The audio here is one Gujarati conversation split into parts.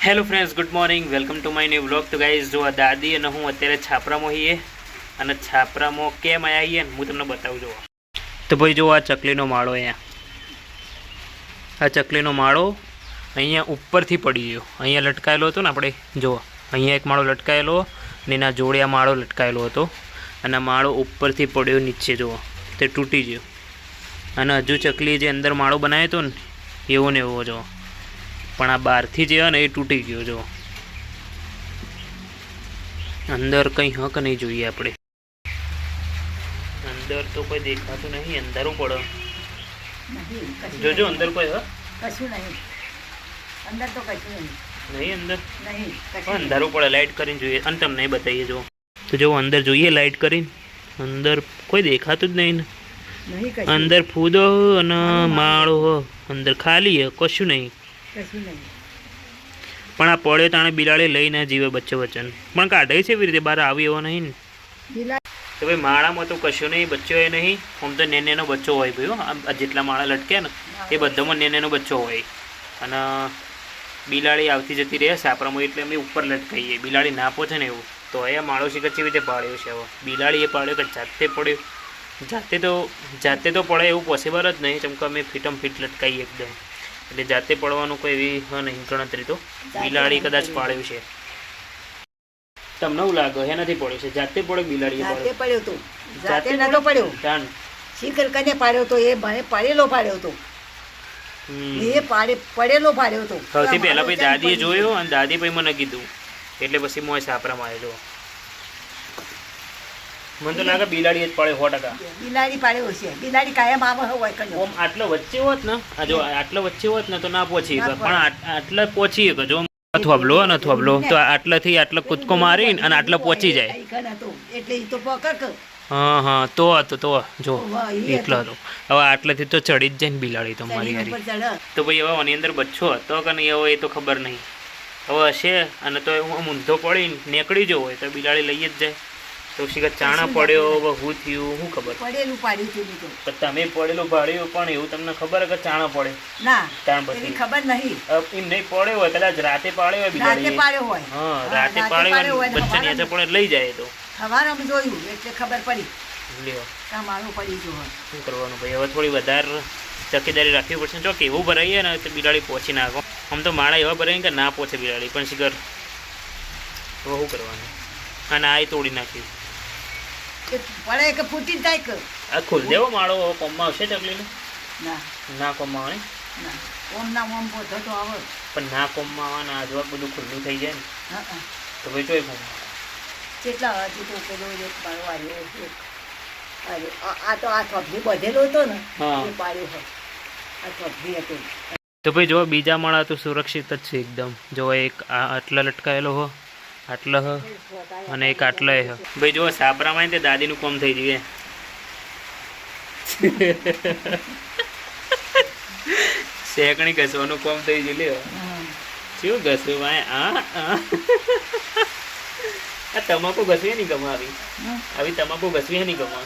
Hello friends, good morning, welcome to my new vlog. તો ગાઈઝ, જો આ દાદી અને હું અત્યારે છાપરામાં છીએ અને છાપરામાં કેમ આવ્યા છીએ હું તમને બતાવું. જો તો ભાઈ જો આ ચકલીનો માળો, અહીંયા આ ચકલીનો માળો અહીંયા ઉપરથી પડી ગયો. અહીંયા લટકાયેલો હતો ને, આપણે જો અહીંયા એક માળો લટકાયેલો ને એના જોડે આ માળો લટકાયેલો હતો અને આ માળો ઉપરથી પડ્યો નીચે. જુઓ તે તૂટી ગયો અને હજુ ચકલી જે અંદર માળો બનાવ્યો હતો ને એવો ને એવો જો, પણ આ બહારથી જે ને એ તૂટી ગયો. જો અંદર કંઈ હક નહીં જોઈએ આપણે. અંદર તો કોઈ દેખાતું નહીં, અંધારું પડે. જોજો અંદર કોઈ કશું નહીં, અંદર તો કશું નહીં. નહીં અંદર નહીં, અંધારું પડે. લાઇટ કરીને જોઈએ અને તમને બતાવીએ. જો તો જો અંદર જોઈએ લાઇટ કરીને, અંદર કોઈ દેખાતું જ નહીં ને. અંદર ફૂદો અને માળો અંદર ખાલી કશું નહીં. પણ આ પડ્યો તાણે બિલાડી લઈને જીવે બચ્ચો વચન પણ કાઢે છે એવી રીતે બહાર આવી એવો નહીં ને. તો ભાઈ માળામાં તો કશું નહીં, બચ્ચો એ નહીં. આમ તો નેનેનો બચ્ચો હોય ભાઈ. આ જેટલા માળા લટકે ને એ બધામાં નેનેનો બચ્ચો હોય. અને બિલાડી આવતી જતી રહે સાપરામાં એટલે અમે ઉપર લટકાઈએ. બિલાડી ના પહોંચે ને એવું. તો એ માળો શીખર કેવી રીતે પાડ્યો છે હવે. બિલાડી એ પાડ્યો કે જાતે પડ્યો? જાતે તો પડે એવું પોસિબલ જ નહીં, કેમ કે અમે ફીટમ ફીટ લટકાઈએ એકદમ. એટલે જાતે પડવાનું કોઈ એવી નહીં ગણતરી. તો બિલાડી કદાચ પાડ્યું છે. તમને એવું લાગે હે નથી પડ્યું છે? જાતે પડ્યો બિલાડી? જાતે પડ્યો તો, જાતે નતો પડ્યો. શીખર કને પાડ્યો તો? એ મને પડેલો પાડ્યો તો. એ પડેલો પાડ્યો તો. સૌથી પહેલા ભાઈ દાદીએ જોયો અને દાદી ભાઈ મને કીધું એટલે પછી મોય સાપરામાં આવ્યો. મને તો લાગે બિલાડી જ પડે 100%. બિલાડી પાડ્યો છે. બિલાડી કાયમ આવે હોય કને. ઓમ આટલો વચ્ચે હોત ને, આ જો આટલો વચ્ચે હોત ને તો ના પહોંચી શકે, પણ આટલા પહોંચી શકે. જો અથવાબલો તો આટલાથી આટલો કૂદકો મારીને અને આટલો પહોંચી જાય. એટલે ઈ તો પકડ. હા તો જો એટલો હતો. હવે આટલેથી તો ચડી જ જાય ને બિલાડી તો મારી હારી. તો ભાઈ હવે આની અંદર બચ્ચો હતો કે નહીં હવે એ તો ખબર નહીં. હવે હશે અને તો હું ઊંધો પડીને નીકળી જવો હોય તો બિલાડી લઈ જ જાય. તો શીખર ચાણા પડ્યો હું થયું શું ખબર. પડેલું પાડ્યું હતું. તમે પડેલું પાડ્યું પણ એવું તમને ખબર કે ચાણા પડે? ના, તાણ પછી ખબર નહીં. એમ નહીં પડ્યો હોય, કદાચ રાતે પાડ્યો હોય બિલાડી. રાતે પાડ્યો હોય. હા, રાતે પાડ્યો હોય બચ્ચાની હાથે પડે લઈ જાય. તો સવારે અમે જોયું એટલે ખબર પડી. લ્યો મારું પડી ગયું. શું કરવાનું ભાઈ, હવે થોડી વધારે તકેદારી રાખવી પડશે. જો કેવું ભરાઈએ ને તો બિલાડી પહોંચી નાખો. આમ તો માળા એવા ભરાય કે ના પહોંચે બિલાડી, પણ શીખર હવે શું કરવાનું. અને આ તોડી નાખ્યું પડે કે ફૂટી જાય કે આ ખુલ દેવો માળો. કોમમાં આવશે ચકલીને? ના કોમમાં આવે ના. ઓમ ના ઓમ પોતો તો આવે પણ ના કોમમાં આવે ને આજવા બધું ખુલ્લું થઈ જાય ને તો ભાઈ ચોય કોમમાં કેટલા હજુ તો પેલો એક મારો આવ્યો. આ તો આ થોભી બધેલો હતો ને એ પાડ્યો હોય. આ થોભી હતો. તો ભાઈ જો બીજા માળા તો સુરક્ષિત જ છે એકદમ. જો એક આટલા લટકાયેલો હો, આટલો હ અને એક આટલો હ. ભાઈ જો સાપરામાં તે દાદીનું કોમ થઈ ગયું. શેકણી ઘસવાનું કોમ થઈ ગયું. લ્યો શું ઘસવું ભાઈ? આ તમાકુ ઘસવી નહીં ગમે. આવી તમાકુ ઘસવી નહીં ગમે.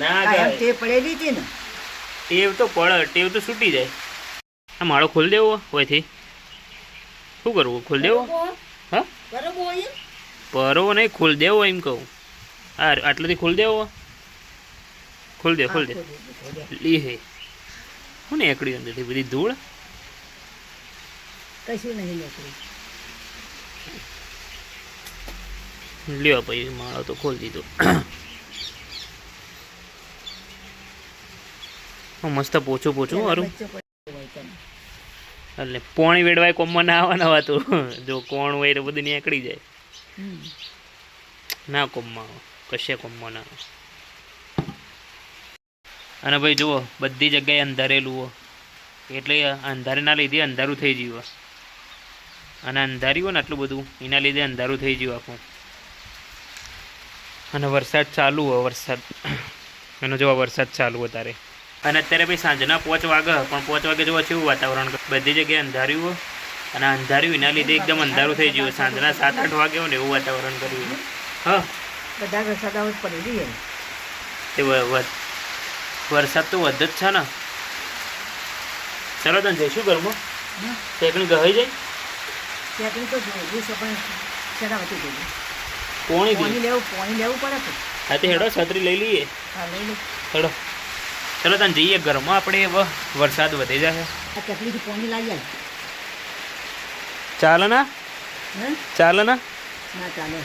ના ટેવ પડેલી હતી ને. ટેવ તો પડે, ટેવ તો છૂટી જાય. આ માળો ખોલી દેવો હોયથી શું કરવું? ખોલ દેવો? હા પરો નહીં, ખોલ દેવો એમ કહું. હા આટલેથી ખોલ દેવો. ખોલ દે લી હે હું ને એકડી અંદરથી બધી ધૂળ. કશું નહીં લ્યો ભાઈ માળો તો ખોલી દીધો. મસ્ત પોચું મારું. એટલે પોણી વેડવાય કોમમાં ના આવવાના વાતું. જો કોણ હોય તો બધું નીકળી જાય. ના કોમમાં આવે, કશે કોમમાં ના આવે. અને ભાઈ જુઓ બધી જગ્યાએ અંધારેલું હોય એટલે અંધારેના લીધે અંધારું થઈ ગયું. અને અંધાર્યું હોય ને આટલું બધું એના લીધે અંધારું થઈ ગયું આખું. અને વરસાદ ચાલુ હોય. વરસાદ એનો જો વરસાદ ચાલુ હોય તારે. અને અત્યારે ભાઈ સાંજના 5 વાગે, પણ 5 વાગે જોવા કેવું વાતાવરણ બધી જગ્યાએ અંધાર્યું હોય. અને અંધાર્યું એના લીધે એકદમ અંધારું થઈ ગયું. સાંજના 7-8 વાગે હોય ને એવું વાતાવરણ કર્યું. હા બધા વરસાદ પડી તે વરસાદ તો વધે જ છે ને. ચલો તને જઈશું ઘરમાં. સેકન્ડ ગઈ જાય સેકન્ડ તો જોવું છે પણ ચડાવતી જોઈએ પોણી પાણી લેવું પડે તો હા તે હેડો છત્રી લઈ લઈએ હા લઈ લો હેડો ચલો તને જઈએ ઘરમાં આપણે વરસાદ વધી જશે આ ચકલીથી પાણી લાવી જાય ચાલે ના હે ચાલે ના ના ચાલે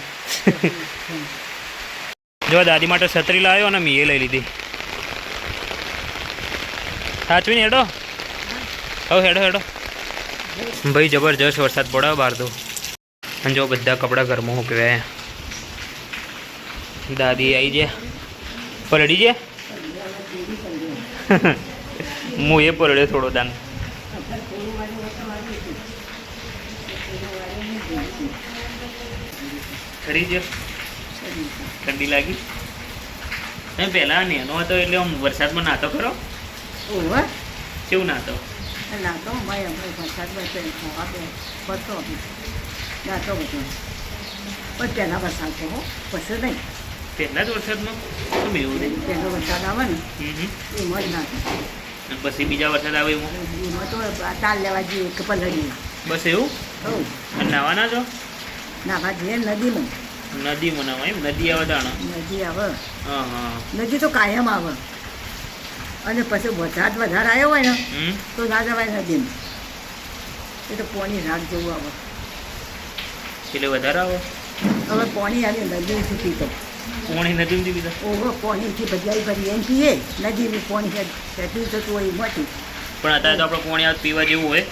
જો દાદી માટે છત્રી લાવ્યો અને મેં એ લઈ લીધી સાચવીને હેડો હવે હેડો હેડો ભાઈ જબરજસ્ત વરસાદ પડ્યો બહાર તો અને જો બધા કપડાં ઘરમાં મૂકવ્યા દાદી આવી ગયા પલડી ગયા હું એ પલડ્યો થોડો દાન ખરી જ ઠંડી લાગી તમે પહેલાં નેનો હતો એટલે આમ વરસાદમાં નાતો ખરો ઓહો કેવું નાતો નાતો ભાઈ આપણે વરસાદ પડતો નાતો બધો પણ પહેલાં વરસાદ તો હો પછી નહીં પહેલાં જ વરસાદમાં શું એવું નહીં પહેલો વરસાદ આવે ને એમાં જ નાતો અને પછી બીજા વરસાદ આવે એમાં એમાં તો તાલ લેવા જઈએ કે પલળી બસ એવું હો અને નાવાના છો નાવા જઈએ નદીમાં નદીમાં નાવા એમ નદી આવે દાણા નદી આવે હા હા નદી તો કાયમ આવે અને પછી વરસાદ વધારે આવ્યો હોય ને તો ના જવાય નદીમાં એ તો પોણી રાગ જેવું આવે એટલે વધારે આવે હવે પોણી આવી નદીથી પીતો પોણી નદીમાંથી પીધા ઓહો પોણીથી ભજાઈ ભરી એમ પીએ નદીનું પોણી ખેતી થતું હોય એમાંથી પણ અત્યારે તો આપણે પોણી આવે પીવા જેવું હોય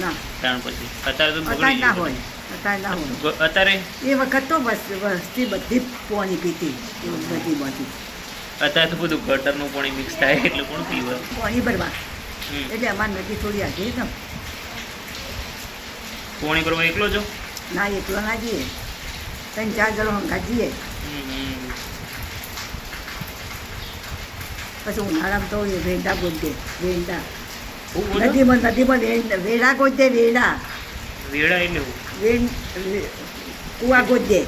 ના ત્યાર પછી અત્યારે તો અત્યારે ના હોય અત્યારે ના હોય અત્યારે એ વખત તો વસ્તી બધી પોણી પીતી બધી અત્યારે તો બધું ગટરનું પાણી મિક્સ થાય એટલે કોણ પીવે પોણી ભરવા એટલે અમારી નદી થોડી આગળ ને પોણી ભરવા એકલો છો ના એકલો ના જઈએ 3-4 જણો હંગા જઈએ પછી ઉનાળામાં તો એ વેંડા ગોદે વેંડા નદીમાં વેડા ગોદે વેડા વેડા એટલે કુવા ગોદે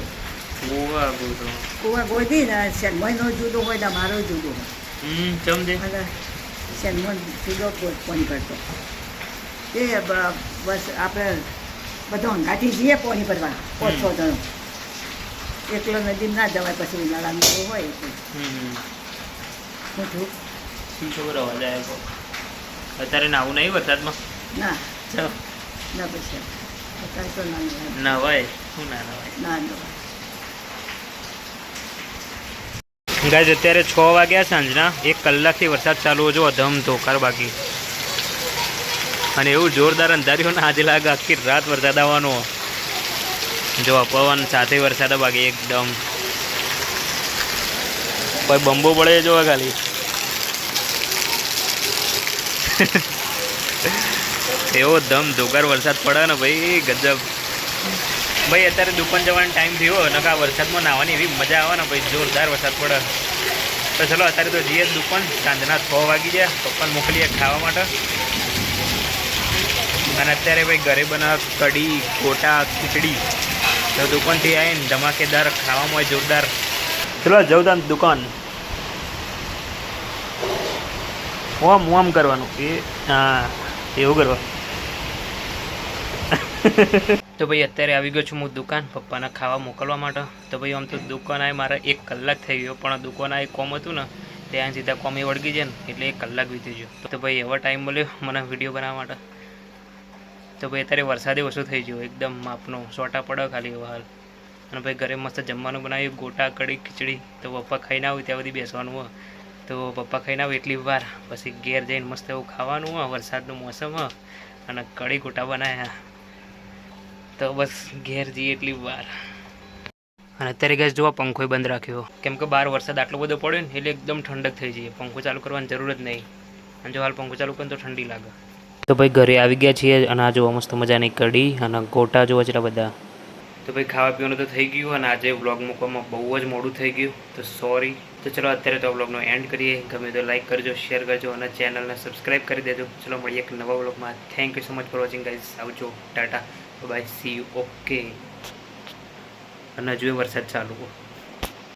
ગોવા ગોતો કુવા ગોદી ને શેનમોયનો જુદો હોય ને મારો જુદો હોય સમજે અને શેનમોય જુદો પોણી કરતો એ બસ આપણે બધો હંગાથી જઈએ પોણી ભરવા 5-6 જણો એકલો નદી ના જવાય પછી ઉનાળામાં તો હોય છોકરો જાય અત્યારે નાવું નહીં વરસાદમાં ના ના પછી અત્યારે તો ના નવાય શું ના નવાય ના નવાય ગાઈઝ અત્યારે 6 વાગ્યા સાંજના 1 કલાકથી વરસાદ ચાલુ જો ધમ ધોકાર બાકી અને એવું જોરદાર અંધાર્યું ને આજે લાગે આખી રાત વરસાદ આવવાનો જો પવન સાથે વરસાદ બાકી એકદમ કોઈ બંબો પડે જો ખાલી એવો ધમ ધોકાર વરસાદ પડે ને ભાઈ ગજબ ભાઈ અત્યારે દુકાન જવાનો ટાઈમ થયો ને આ વરસાદમાં નાહવાની એવી મજા આવે ને ભાઈ જોરદાર વરસાદ પડે તો ચલો અત્યારે તો જઈએ દુકાન સાંજના 6 વાગી ગયા પપ્પાને મોકલીએ ખાવા માટે અને અત્યારે ભાઈ ઘરે બનાવ કઢી ગોટા ખીચડી તો દુકાનથી આવીને ધમાકેદાર ખાવામાં હોય જોરદાર ચલો જવદાન દુકાન ઓમ કરવાનું એ હા એવું કરવા તો ભાઈ અત્યારે આવી ગયો છું હું દુકાન પપ્પાને ખાવા મોકલવા માટે તો ભાઈ આમ તો દુકાન આવી મારે 1 કલાક થઈ ગયો પણ દુકાન આવી કોમ હતું ને ત્યાં સીધા કોમે વળગી જાય ને એટલે 1 કલાક વીતી ગયો તો ભાઈ એવો ટાઈમ મળ્યો મને વિડીયો બનાવવા માટે તો ભાઈ અત્યારે વરસાદે ઓછું થઈ ગયો એકદમ માપનો સોટા પડે ખાલી એવો હાલ અને ભાઈ ઘરે મસ્ત જમવાનું બનાવ્યું ગોટા કઢી ખીચડી તો પપ્પા ખાઈને આવ્યું ત્યાં સુધી બેસવાનું હોય તો પપ્પા ખાઈને આવ્યું એટલી વાર પછી ઘેર જઈને મસ્ત એવું ખાવાનું હોય વરસાદનું મોસમ હોય અને કઢી ગોટા બનાવ્યા તો બસ ઘેર જઈએ એટલી વાર અને અત્યારે ગેસ જોવા પંખો બંધ રાખ્યો કેમ કે બહાર વરસાદ આટલો બધો પડ્યો ને એટલે એકદમ ઠંડક થઈ જઈએ પંખો ચાલુ કરવાની જરૂર જ નહીં અને જો હાલ પંખો ચાલુ કરે તો ઠંડી લાગે તો ભાઈ ઘરે આવી ગયા છીએ અને આ જોવા મસ્ત મજાની કઢી અને ગોટા જોવા એટલા બધા તો ભાઈ ખાવા પીવાનું તો થઈ ગયું અને આજે વ્લોગ મૂકવામાં બહુ જ મોડું થઈ ગયું તો સોરી તો ચલો અત્યારે તો વ્લોગનો એન્ડ કરીએ ગમે તો લાઈક કરજો શેર કરજો અને ચેનલને સબસ્ક્રાઈબ કરી દેજો ચલો મળીએ એક નવા વ્લોગમાં thank you so much for watching guys આવજો tata bye see you okay અને હજુ વરસાદ ચાલુ